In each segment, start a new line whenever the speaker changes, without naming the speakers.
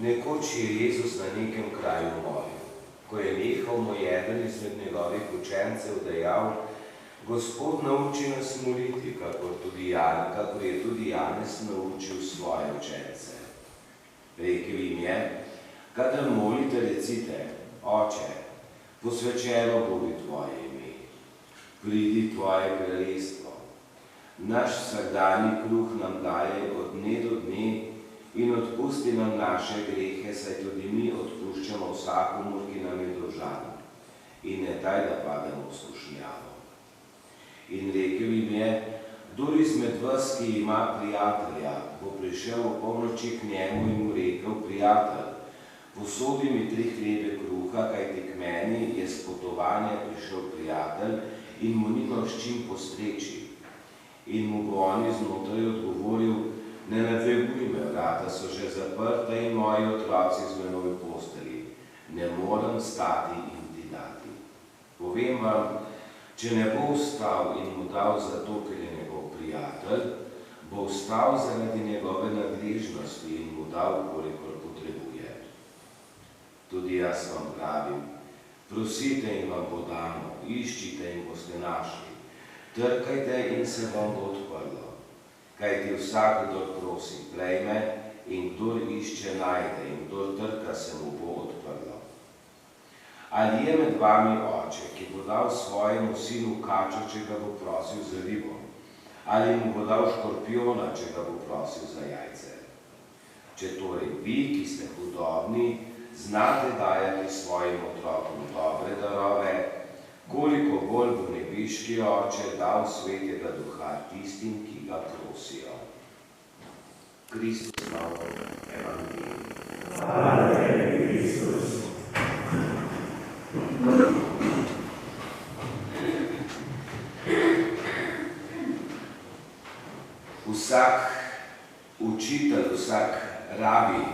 Nekoč je Jezus na nekem kraju molil. Ko je nehal, mu je eden izmed njegovih učencev dejal: Gospod, nauči nas moliti, kakor je tudi Janez naučil svoje učence. Rekel jim je: kadar molite, recite: Oče, posvečeno bodi tvoje ime, pridi tvoje kraljestvo. Naš vsakdanji kruh nam daj od dne do dne in odpusti nam naše grehe, saj tudi mi odpuščamo vsakomur, ki nam je dolžan. In ne daj, da pademo v skušnjavo. In rekel jim je: kdor izmed vas, ki ima prijatelja, bo prišel ob polnoči k njemu in mu rekel: Prijatelj, posodi mi 3 hlebe kruha, kajti k meni je s potovanja prišel prijatelj in mu nimam s čim postreči. In mu bo on iznotraj odgovoril: ne nadleguj me, vrata so že zaprta in moji otroci z menoj v postelji. Ne morem stati in ti dati. Povem vam, če ne bo vstal in mu dal zato, ker je njegov prijatelj, bo vstal zaradi njegove nadležnosti in mu dal, kolikor potrebuje. Tudi jaz vam pravim, prosite in vam bo dano, iščite in boste našli, trkajte in se vam bo odprlo. Kajti vsak, kdor prosi, prejme, in kdor išče, najde, in kdor trka, se mu bo odprlo. Ali je med vami oče, ki bo dal svojemu sinu kačo, če ga bo prosil za ribo? Ali mu bo dal škorpijona, če ga bo prosil za jajce? Če torej vi, ki ste hudobni, znate dajati svojim otrokom dobre darove, koliko bolj bo nebeški Oče dal Svetega Duha tistim, ki ga prosijo. Kristus novo evangelij.
Hvala tebi, Kristus.
Vsak učitelj, vsak rabi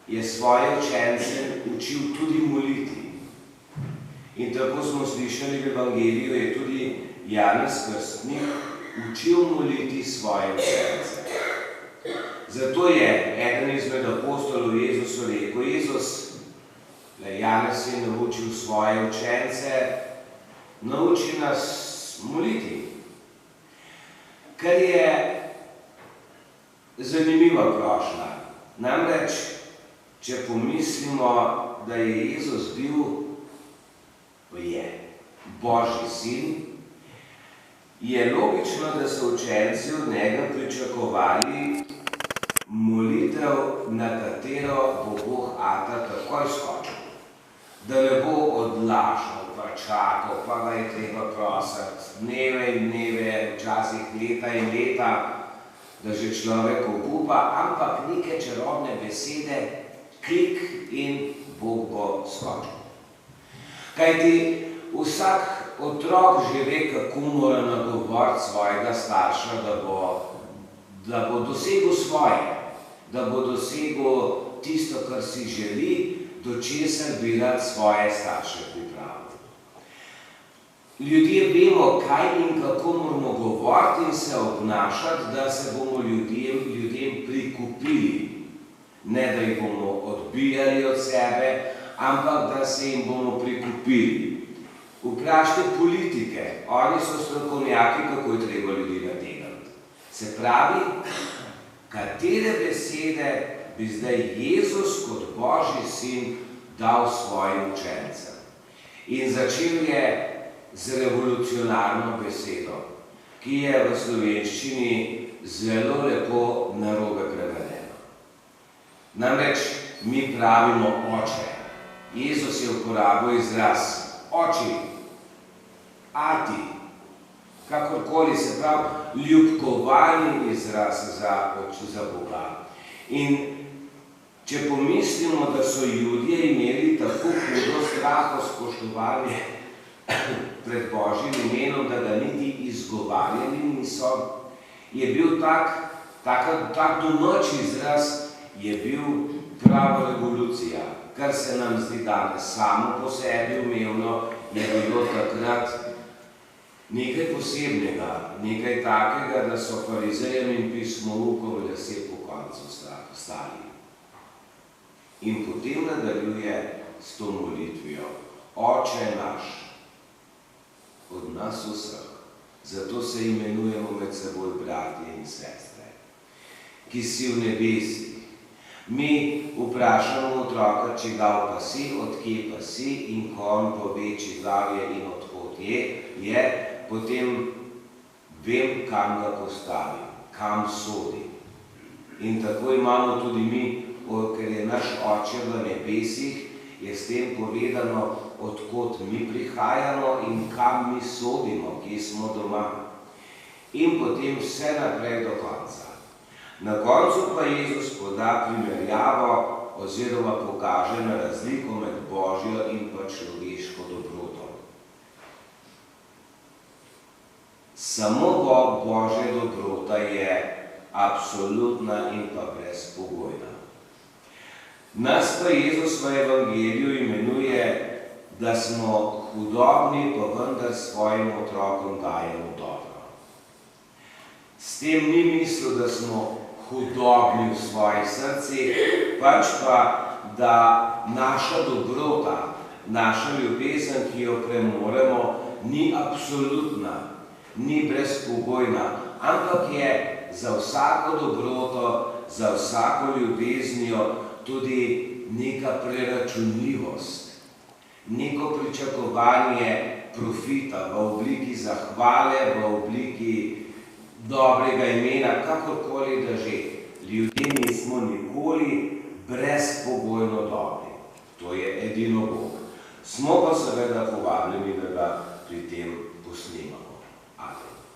je svoje učence učil tudi moliti. In tako smo slišali v evangeliju, je tudi Janez Krstnik učil moliti svoje učence. Zato je eden izmed apostolov Jezusu rekel: Jezus, Janez je naučil svoje učence, nauči nas moliti. Kar je zanimiva prošnja. Namreč, če pomislimo, da je Jezus bil Božji sin, je logično, da so učenci od njega pričakovali molitev, na katero bo Bog ata takoj skočil. Da ne bo odlašal, pa čakal, pa ga je treba prositi dneve in dneve, včasih leta in leta, da že človek obupa, ampak neke čarobne besede, klik in Bog bo skočil. Kajti vsak otrok že ve, kako mora nagovoriti svojega starša, da bo dosegel svoje, da bo dosegel tisto, kar si želi, do česar bi rad svoje starše pripravil. Ljudje vemo, kaj in kako moramo govoriti in se obnašati, da se bomo ljudem prikupili. Ne, da jih bomo odbijali od sebe, ampak da se jim bomo prikupili. Vprašajte politike, oni so strokovnjaki, kako je treba ljudi nategniti. Se pravi, katere besede bi zdaj Jezus kot Božji sin dal svojim učencem. In začel je z revolucionarno besedo, ki je v slovenščini zelo lepo narobe prevedena. Namreč mi pravimo oče. Jezus je uporabil izraz oči, ati, kakorkoli, se pravi ljubkovalni izraz za Boga. In če pomislimo, da so Judje imeli tako hudo straho spoštovanje pred Božjim imenom, da ga niti izgovarjali niso, je bil tak domač izraz, je bil prava revolucija. Kar se nam zdi danes samo po sebi umevno, je bilo takrat nekaj posebnega, nekaj takega, da so farizejem in pismoukom lasje po koncu stali. In potem nadaljuje s to molitvijo. Oče naš, od nas vseh, zato se imenujemo med seboj bratje in sestre, ki si v nebesih. Mi vprašamo otroka, čigav pa si, odkje pa si, in ko on pove, čigav je in odkot je, potem vem, kam ga postavim, kam sodi. In tako imamo tudi mi, ker je naš Oče v nebesih, je s tem povedano, odkot mi prihajamo in kam mi sodimo, kje smo doma. In potem vse naprej do konca. Na koncu pa Jezus poda primerjavo oziroma pokaže na razliko med Božjo in pa človeško dobroto. Samo Božja dobrota je absolutna in pa brezpogojna. Nas pa Jezus v Evangeliju imenuje, da smo hudobni, pa vendar svojim otrokom dajemo dobro. S tem ni mislil, da smo hudobni v svojih srcih, pač pa, da naša dobrota, naša ljubezen, ki jo premoremo, ni absolutna, ni brezpogojna, ampak je za vsako dobroto, za vsako ljubeznijo tudi neka preračunljivost, neko pričakovanje profita v obliki zahvale, v obliki dobrega imena, kakorkoli da že. Ljudje nismo nikoli brezpogojno dobri. To je edino Bog. Smo pa seveda povabljeni, da ga pri tem posnemamo. Amen.